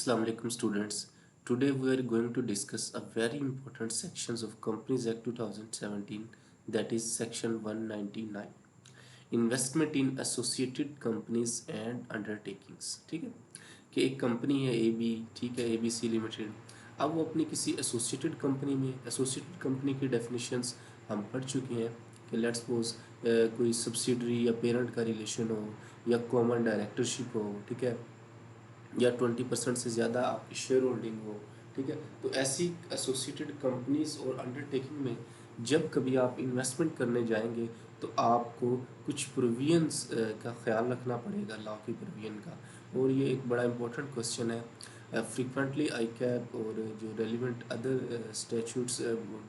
Assalamu alaikum students. Today we are going to discuss a very important sections of Companies Act 2017, that is section 199, investment in associated companies and undertakings. ठीक है कि एक company है A B, ठीक है, A B C limited. अब वो अपनी किसी एसोसिएटेड कंपनी में, एसोसिएटेड कंपनी की डेफिनेशंस हम पढ़ चुके हैं कि लेट्स सपोज कोई सब्सिडरी या पेरेंट का रिलेशन हो या कॉमन डायरेक्टरशिप हो, ठीक है, या 20% से ज़्यादा आपकी शेयर होल्डिंग हो। ठीक है, तो ऐसी एसोसिएटेड कंपनीज और अंडरटेकिंग में जब कभी आप इन्वेस्टमेंट करने जाएंगे तो आपको कुछ प्रोविजंस का ख्याल रखना पड़ेगा, लॉ की प्रोविजन का। और ये एक बड़ा इंपॉर्टेंट क्वेश्चन है। फ्रीक्वेंटली आई कैप और जो रेलिवेंट अदर स्टैट्यूट्स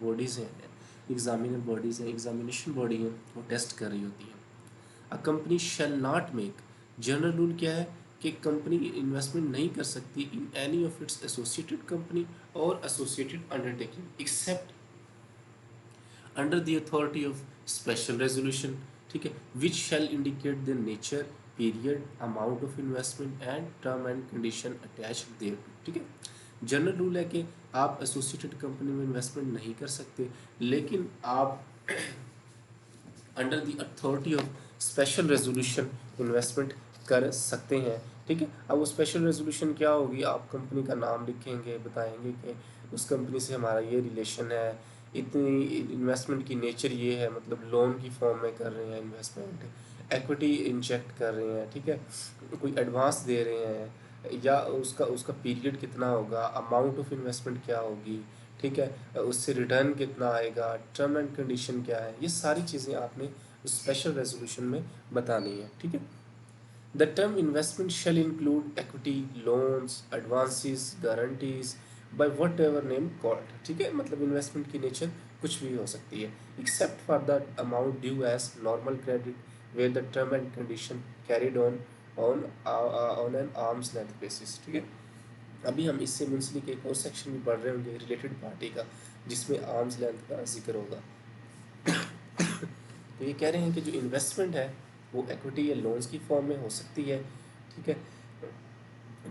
बॉडीज़ हैं, एग्जामिनर बॉडीज़ हैं, एग्जामिनेशन बॉडी हैं, वो टेस्ट कर रही होती हैं। A company shall not make, general rule क्या है कि कंपनी इन्वेस्टमेंट नहीं कर सकती in any of its associated company और associated undertaking except under the authority of special resolution. ठीक है, which shall indicate the nature, period, amount of investment and term and condition attach thereto. ठीक है, general rule है कि आप associated company में investment नहीं कर सकते, लेकिन आप under the authority of special resolution investment कर सकते हैं। ठीक है, अब वो स्पेशल रेजोल्यूशन क्या होगी, आप कंपनी का नाम लिखेंगे, बताएंगे कि उस कंपनी से हमारा ये रिलेशन है, इतनी इन्वेस्टमेंट की नेचर ये है, मतलब लोन की फॉर्म में कर रहे हैं इन्वेस्टमेंट, एक्विटी इंजेक्ट कर रहे हैं, ठीक है, कोई एडवांस दे रहे हैं, या उसका उसका पीरियड कितना होगा, अमाउंट ऑफ इन्वेस्टमेंट क्या होगी, ठीक है, उससे रिटर्न कितना आएगा, टर्म एंड कंडीशन क्या है, ये सारी चीज़ें आपने उस स्पेशल रेजोल्यूशन में बतानी है। ठीक है, the term investment shall include equity, loans, advances, guarantees by whatever name called. ठीक है, मतलब इन्वेस्टमेंट की नेचर कुछ भी हो सकती है, except for the amount due as normal credit where the term and condition carried on an arm's length basis. ठीक है, अभी हम इससे मुंसलिक एक और सेक्शन भी पढ़ रहे होंगे रिलेटेड पार्टी का, जिसमें आर्म्स लेंथ का जिक्र होगा। तो ये कह रहे हैं कि जो इन्वेस्टमेंट है वो इक्विटी या लोन्स की फॉर्म में हो सकती है। ठीक है,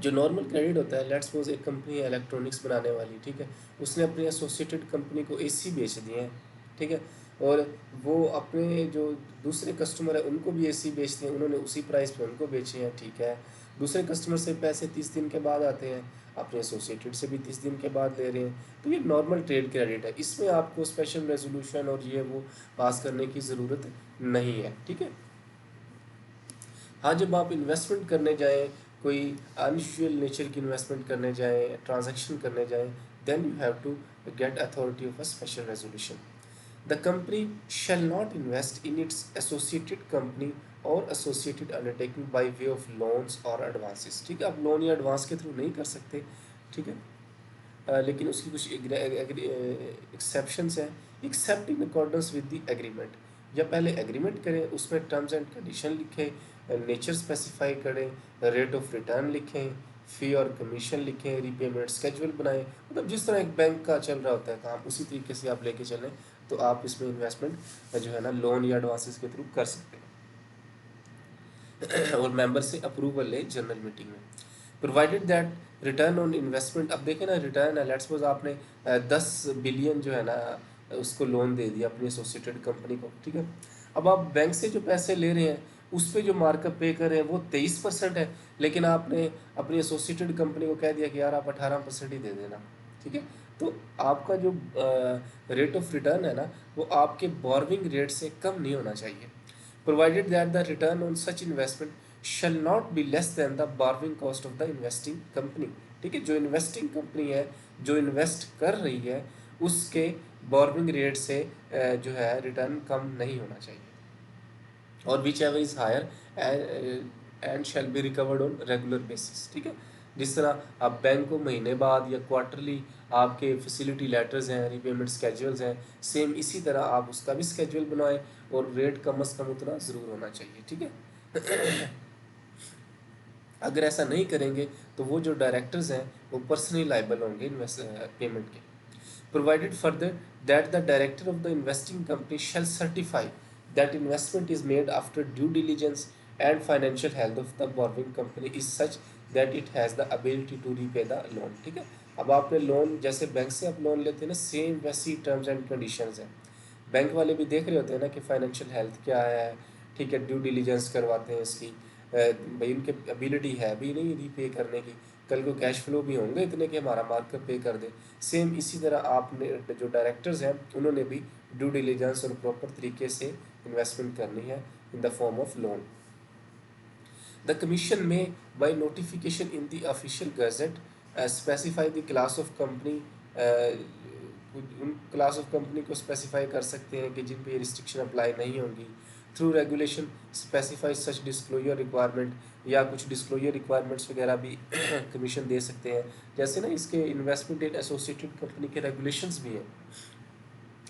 जो नॉर्मल क्रेडिट होता है, लेट्स सपोज एक कंपनी है इलेक्ट्रॉनिक्स बनाने वाली, ठीक है, उसने अपनी एसोसिएटेड कंपनी को एसी बेच दिए हैं, ठीक है, और वो अपने जो दूसरे कस्टमर है उनको भी एसी बेचते हैं, उन्होंने उसी प्राइस पे उनको बेचे हैं, ठीक है, दूसरे कस्टमर से पैसे 30 दिन के बाद आते हैं, अपने एसोसिएटेड से भी 30 दिन के बाद ले रहे हैं, तो ये नॉर्मल ट्रेड क्रेडिट है, इसमें आपको स्पेशल रेजोल्यूशन और ये वो पास करने की ज़रूरत नहीं है। ठीक है, हाँ, जब आप इन्वेस्टमेंट करने जाएँ, कोई अनयूजुअल नेचर की इन्वेस्टमेंट करने जाएँ, ट्रांजैक्शन करने जाएँ, then you have to get authority of a special resolution. The company shall not invest in its associated company और associated undertaking by way of loans और एडवांसेस। ठीक है, आप लोन या एडवांस के थ्रू नहीं कर सकते। ठीक है, लेकिन उसकी कुछ एक्सेप्शंस हैं, accept in accordance with the agreement, या पहले एग्रीमेंट करें, उसमें टर्म्स एंड कंडीशन लिखें, नेचर स्पेसिफाई करें, रेट ऑफ रिटर्न लिखें, फ़ी और कमीशन लिखें, रीपेमेंट स्केड्यूल बनाएं, मतलब जिस तरह एक बैंक का चल रहा होता है काम, उसी तरीके से आप लेके चलें, तो आप इसमें इन्वेस्टमेंट जो है ना लोन या एडवांसेस के थ्रू कर सकते हैं। और मेंबर से अप्रूवल ले जनरल मीटिंग में, provided that return on investment. अब देखें ना, रिटर्न है, लेट्स सपोज आपने 10 बिलियन जो है ना उसको लोन दे दिया अपनी एसोसिएटेड कंपनी को। ठीक है, अब आप बैंक से जो पैसे ले रहे हैं उस पर जो मार्कअप पे कर रहे हैं वो 23% है, लेकिन आपने अपनी एसोसिएटेड कंपनी को कह दिया कि यार आप 18% ही दे देना। ठीक है, तो आपका जो रेट ऑफ रिटर्न है ना वो आपके बोर्विंग रेट से कम नहीं होना चाहिए। Provided that the return on such investment shall not be less than the borrowing cost of the investing company. ठीक है, जो इन्वेस्टिंग कंपनी है, जो इन्वेस्ट कर रही है, उसके बोर्विंग रेट से जो है रिटर्न कम नहीं होना चाहिए, और whichever is higher and shall be recovered on regular basis. ठीक है, जिस तरह आप बैंक को महीने बाद या क्वार्टरली आपके फैसिलिटी लेटर्स हैं, रीपेमेंट स्केड्यूल्स हैं, सेम इसी तरह आप उसका भी स्केड्यूल बनाएं, और रेट कम अज़ कम उतना ज़रूर होना चाहिए। ठीक है, अगर ऐसा नहीं करेंगे तो वो जो डायरेक्टर्स हैं वो पर्सनली लाइबल होंगे पेमेंट के। Provided further that the director of the investing company shall certify that investment is made after due diligence and financial health of the borrowing company is such that it has the ability to repay the loan. ठीक है, अब आपने loan जैसे bank से आप loan लेते हैं ना, सेम वैसी टर्म्स एंड कंडीशंस हैं। बैंक वाले भी देख रहे होते हैं ना कि फाइनेंशियल हेल्थ क्या है, ठीक है, ड्यू डिलीजेंस करवाते हैं इसकी, भाई उनके एबिलिटी है भी नहीं रीपे करने की, कल को कैश फ्लो भी होंगे इतने कि हमारा मार्केट पे कर दे। सेम इसी तरह आपने जो डायरेक्टर्स हैं उन्होंने भी ड्यू डिलीजेंस और प्रॉपर तरीके से इन्वेस्टमेंट करनी है in the form of loan. The commission may, by notification in the official gazette, specify the class of company, उन क्लास ऑफ कंपनी को स्पेसिफाई कर सकते हैं कि जिन पे रिस्ट्रिक्शन अप्लाई नहीं होंगी। थ्रू रेगुलेशन स्पेसिफाई सच डिस्क्लोजर रिक्वायरमेंट, या कुछ डिस्क्लोजर रिक्वायरमेंट्स वगैरह भी कमीशन दे सकते हैं। जैसे ना इसके इन्वेस्टमेंट इन एसोसिएटेड कंपनी के रेगुलेशंस भी हैं,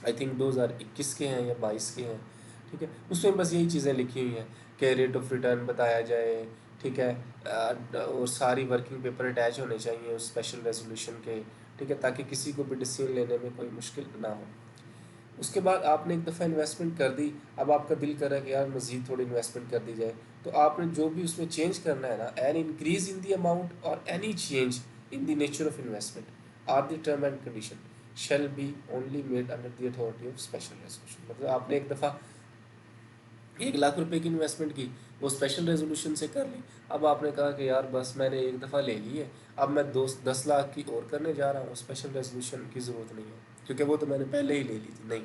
आई थिंक 2021 के हैं या 22 के हैं। ठीक है, उसमें बस यही चीज़ें लिखी हुई हैं कि रेट ऑफ रिटर्न बताया जाए, ठीक है, और सारी वर्किंग पेपर अटैच होने चाहिए उस स्पेशल रेजोल्यूशन के, ठीक है, ताकि किसी को भी डिसीजन लेने में कोई मुश्किल ना हो। उसके बाद आपने एक दफ़ा इन्वेस्टमेंट कर दी, अब आपका दिल कर रहा है कि यार मज़ीद थोड़ी इन्वेस्टमेंट कर दी जाए, तो आपने जो भी उसमें चेंज करना है ना, an increase in the amount और any change in the nature of investment or the term and condition shall be only made under the authority of special resolution। मतलब आपने एक दफ़ा 1 लाख रुपए की इन्वेस्टमेंट की, वो स्पेशल रेजोल्यूशन से कर ली, अब आपने कहा कि यार बस मैंने एक दफ़ा ले ली है, अब मैं 10 लाख की और करने जा रहा हूँ, स्पेशल रेजोल्यूशन की ज़रूरत नहीं है क्योंकि वो तो मैंने पहले ही ले ली थी। नहीं,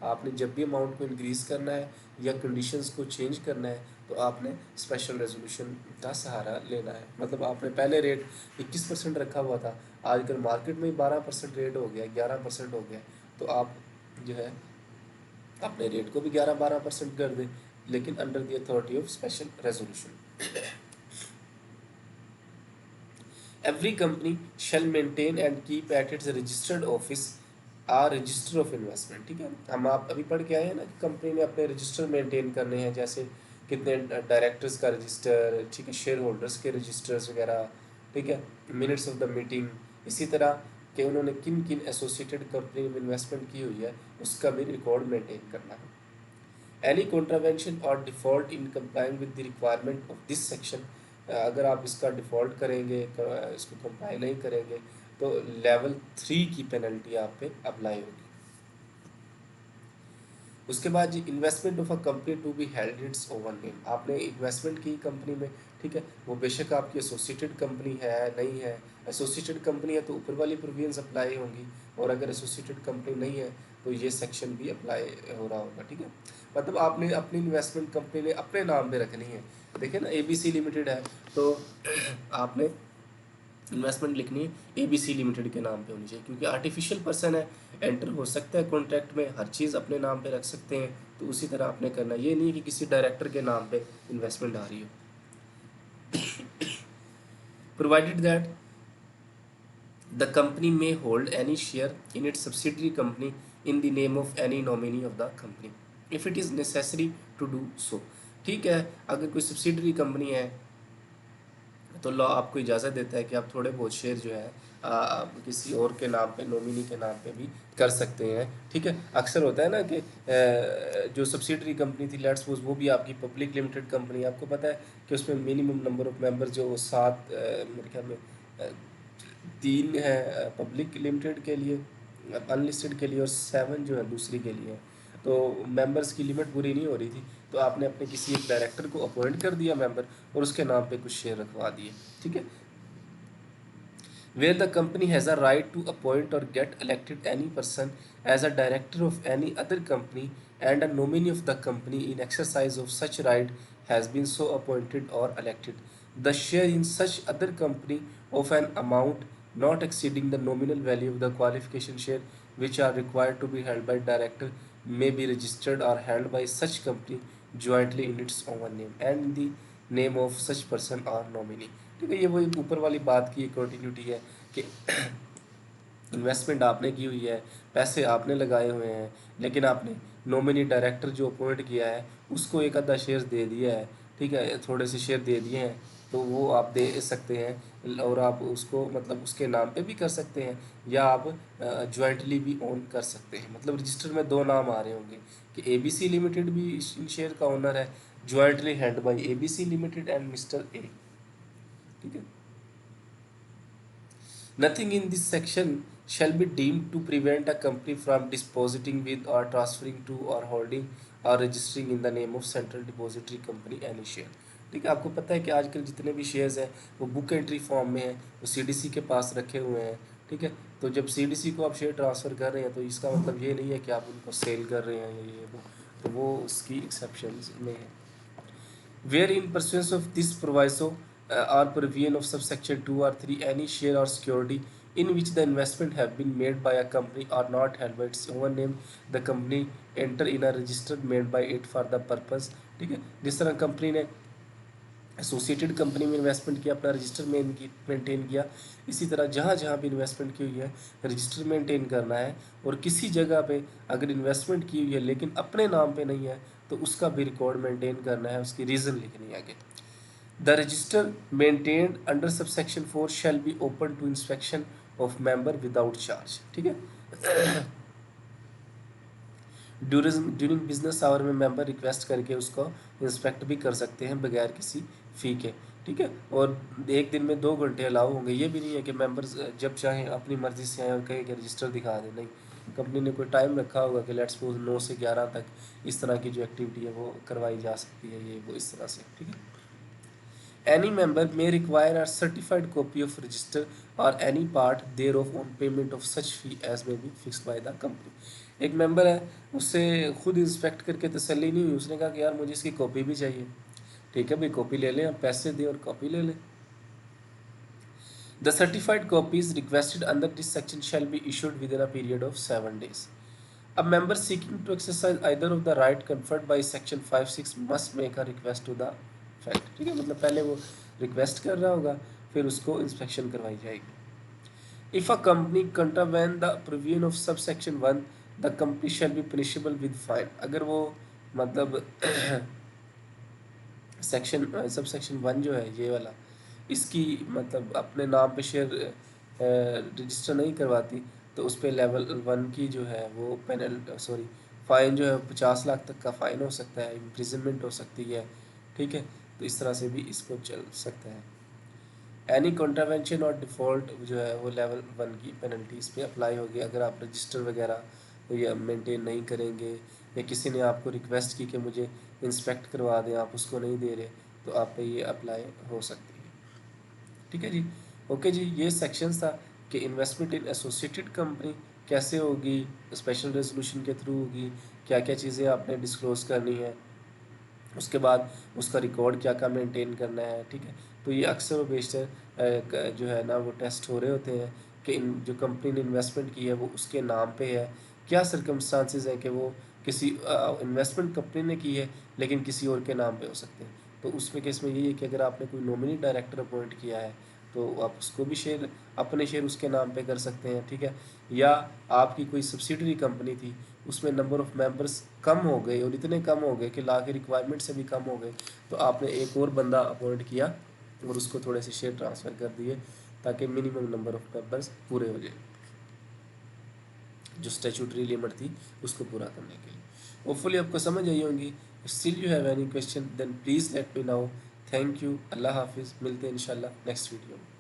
आपने जब भी अमाउंट को इंक्रीज़ करना है या कंडीशंस को चेंज करना है तो आपने स्पेशल रेजोल्यूशन का सहारा लेना है। मतलब आपने पहले रेट 21% रखा हुआ था, आजकल मार्केट में 12% रेट हो गया, 11% हो गया, तो आप जो है अपने रेट को भी 11-12% कर दें, लेकिन under the authority of special resolution. Every company shall maintain and keep at its registered office register of investment. ठीक है, हम आप अभी पढ़ के आए हैं ना कि कंपनी ने अपने रजिस्टर मेंटेन करने हैं, जैसे कितने डायरेक्टर्स का रजिस्टर, ठीक है, शेयर होल्डर्स के रजिस्टर्स वगैरह, ठीक है, मिनट्स ऑफ द मीटिंग, इसी तरह कि उन्होंने किन किन एसोसिएटेड कंपनी में इन्वेस्टमेंट की हुई है उसका भी रिकॉर्ड मेंटेन करना है। एनी कॉन्ट्रावेंशन और default in complying with the requirement of this section, अगर आप इसका डिफ़ॉल्ट करेंगे, इसको कंप्लाई नहीं करेंगे, तो लेवल 3 की पेनल्टी आप पे अप्लाई होगी। उसके बाद G investment of a company to be held its own name, आपने इन्वेस्टमेंट की कंपनी में, ठीक है, वो बेशक आपकी एसोसिएटेड कंपनी है नहीं है, एसोसिएटेड कंपनी है तो ऊपर वाली प्रोविजंस अप्लाई होंगी, और अगर एसोसिएटेड कंपनी नहीं है तो ये सेक्शन भी अप्लाई हो रहा होगा। ठीक है, मतलब आपने अपनी इन्वेस्टमेंट कंपनी ने अपने नाम पे रखनी है। देखिए ना, ABC लिमिटेड है तो आपने इन्वेस्टमेंट लिखनी है ABC लिमिटेड के नाम पे होनी चाहिए, क्योंकि आर्टिफिशियल पर्सन है, एंटर हो सकता है कॉन्ट्रैक्ट में, हर चीज़ अपने नाम पे रख सकते हैं, तो उसी तरह आपने करना, ये नहीं कि किसी डायरेक्टर के नाम पे इन्वेस्टमेंट आ रही हो। Provided that the company may hold any share in its subsidiary company in the name of any nominee of the company if it is necessary to do so. ठीक है, अगर कोई सब्सिडरी कंपनी है तो law आपको इजाज़त देता है कि आप थोड़े बहुत शेयर जो है किसी और के नाम पे, नॉमिनी के नाम पे भी कर सकते हैं। ठीक है, अक्सर होता है ना कि जो सब्सिडरी कंपनी थी, लेट्स सपोज वो भी आपकी पब्लिक लिमिटेड कंपनी, आपको पता है कि उसमें मिनिमम नंबर ऑफ मेंबर जो 7 मेरे ख्याल में 3 है पब्लिक लिमिटेड के लिए, अनलिस्टेड के लिए, और 7 जो है दूसरी के लिए। तो मेंबर्स की लिमिट पूरी नहीं हो रही थी, तो आपने अपने किसी एक डायरेक्टर को अपॉइंट कर दिया मेंबर, और उसके नाम पे कुछ शेयर रखवा दिए। ठीक है, where the company has a right to appoint or get elected any person as a director of any other company and a nominee of the company in exercise of such right has been so appointed or elected. The share in such other company of an amount not exceeding the nominal value of the qualification share which are required to be held by director may be registered or held by such company jointly in its own name and in the name of such person or nominee। ठीक है, ये वो एक ऊपर वाली बात की continuity है कि इन्वेस्टमेंट आपने की हुई है, पैसे आपने लगाए हुए हैं, लेकिन आपने नॉमिनी डायरेक्टर जो अपॉइंट किया है उसको एक आधा शेयर दे दिया है, ठीक है, थोड़े से शेयर दे दिए हैं, तो वो आप दे सकते हैं, और आप उसको मतलब उसके नाम पे भी कर सकते हैं, या आप जॉइंटली भी ओन कर सकते हैं। मतलब रजिस्टर में 2 नाम आ रहे होंगे कि ABC लिमिटेड भी इन शेयर का ओनर है, jointly held by ABC limited and mister A. ठीक है, Nothing in this section shall be deemed to prevent a company from depositing with or transferring to or holding or registering in the name of Central Depository Company any share। ठीक है, आपको पता है कि आजकल जितने भी शेयर्स हैं वो बुक एंट्री फॉर्म में है, वो सीडीसी के पास रखे हुए हैं। ठीक है, तो जब सीडीसी को आप शेयर ट्रांसफ़र कर रहे हैं तो इसका मतलब ये नहीं है कि आप उनको सेल कर रहे हैं ये वो, तो वो उसकी एक्सेप्शंस में है। Where in pursuance of this proviso or provision of subsection 2 or 3 any share or security in which the investment have been made by a company or not held by its own name, the company enter in a register made by it for the purpose। ठीक है, जिस तरह company ने associated company में investment किया, अपना register maintain किया, इसी तरह जहाँ जहाँ भी इन्वेस्टमेंट की हुई है रजिस्टर मेंटेन करना है। और किसी जगह पे अगर इन्वेस्टमेंट की हुई है लेकिन अपने नाम पे नहीं है तो उसका भी रिकॉर्ड मेंटेन करना है, उसकी रीज़न लिखनी है आगे। The register maintained under subsection 4 shall be open to inspection of member without charge. ठीक है, ड्यूरिंग बिजनेस आवर में मेंबर रिक्वेस्ट करके उसको इंस्पेक्ट भी कर सकते हैं बगैर किसी फ़ी के। ठीक है, और एक दिन में 2 घंटे अलाउ होंगे। ये भी नहीं है कि मेंबर्स जब चाहें अपनी मर्ज़ी से आए और कहें कि रजिस्टर दिखा दें, नहीं, कंपनी ने कोई टाइम रखा होगा कि लेट्स सपोज 9 से 11 तक इस तरह की जो एक्टिविटी है वो करवाई जा सकती है, ये वो इस तरह से। ठीक है, any member may require a certified copy of register or any part thereof on payment of such fee as may be fixed by the company। एक मेंबर है, उससे खुद इंस्पेक्ट करके तसल्ली नहीं हुई, उसने कहा कि यार मुझे इसकी कॉपी भी चाहिए। ठीक है भाई, कॉपी ले लें, आप पैसे दें और कॉपी ले लें। The certified copies requested under this section shall be issued within a period of 7 days। A member seeking to exercise either of the right conferred by section 5(6) must make a request to the effect। ठीक है, मतलब पहले वो request कर रहा होगा, फिर उसको इंस्पेक्शन करवाई जाएगी। If a company contravene the provision of subsection 1, the company shall be punishable with fine। अगर वो मतलब सेक्शन सबसेक्शन 1 जो है ये वाला, इसकी मतलब अपने नाम पे शेयर रजिस्टर नहीं करवाती तो उस पर लेवल 1 की जो है वो फ़ाइन जो है 50 लाख तक का फ़ाइन हो सकता है, इम्प्रिजनमेंट हो सकती है। ठीक है, तो इस तरह से भी इसको चल सकता है। एनी कॉन्ट्रावेंशन और डिफ़ॉल्ट जो है वो लेवल 1 की पेनल्टी इस पर अप्लाई होगी अगर आप रजिस्टर वगैरह ये मेंटेन नहीं करेंगे, या किसी ने आपको रिक्वेस्ट की कि मुझे इंस्पेक्ट करवा दें, आप उसको नहीं दे रहे, तो आप पे ये अप्लाई हो सकती है। ठीक है जी, ओके जी, ये सेक्शन था कि इन्वेस्टमेंट इन एसोसिएटेड कंपनी कैसे होगी, स्पेशल रेजोल्यूशन के थ्रू होगी, क्या क्या चीज़ें आपने डिस्क्लोज़ करनी है, उसके बाद उसका रिकॉर्ड क्या क्या मेंटेन करना है। ठीक है, तो ये अक्सर व बेशतर जो है ना वो टेस्ट हो रहे होते हैं कि जो कंपनी ने इन्वेस्टमेंट की है वो उसके नाम पे है, क्या सर्कमस्टांसेस हैं कि वो किसी इन्वेस्टमेंट कंपनी ने की है लेकिन किसी और के नाम पे हो सकते हैं। तो उसमें केस में यही है कि अगर आपने कोई नॉमिनी डायरेक्टर अपॉइंट किया है तो आप उसको भी शेयर, अपने शेयर उसके नाम पे कर सकते हैं। ठीक है, या आपकी कोई सब्सिडरी कंपनी थी, उसमें नंबर ऑफ़ मेंबर्स कम हो गए और इतने कम हो गए कि ला के रिक्वायरमेंट से भी कम हो गए, तो आपने एक और बंदा अपॉइंट किया और उसको थोड़े से शेयर ट्रांसफ़र कर दिए ताकि मिनिमम नंबर ऑफ़ मेंबर्स पूरे हो जाए, जो स्टैट्यूटरी लिमिट थी उसको पूरा करने के लिए। होपफुली आपको समझ आई होंगी। Still you have any question then please let me now. Thank you, अल्लाह हाफिज़, मिलते हैं इंशाल्लाह नेक्स्ट वीडियो में।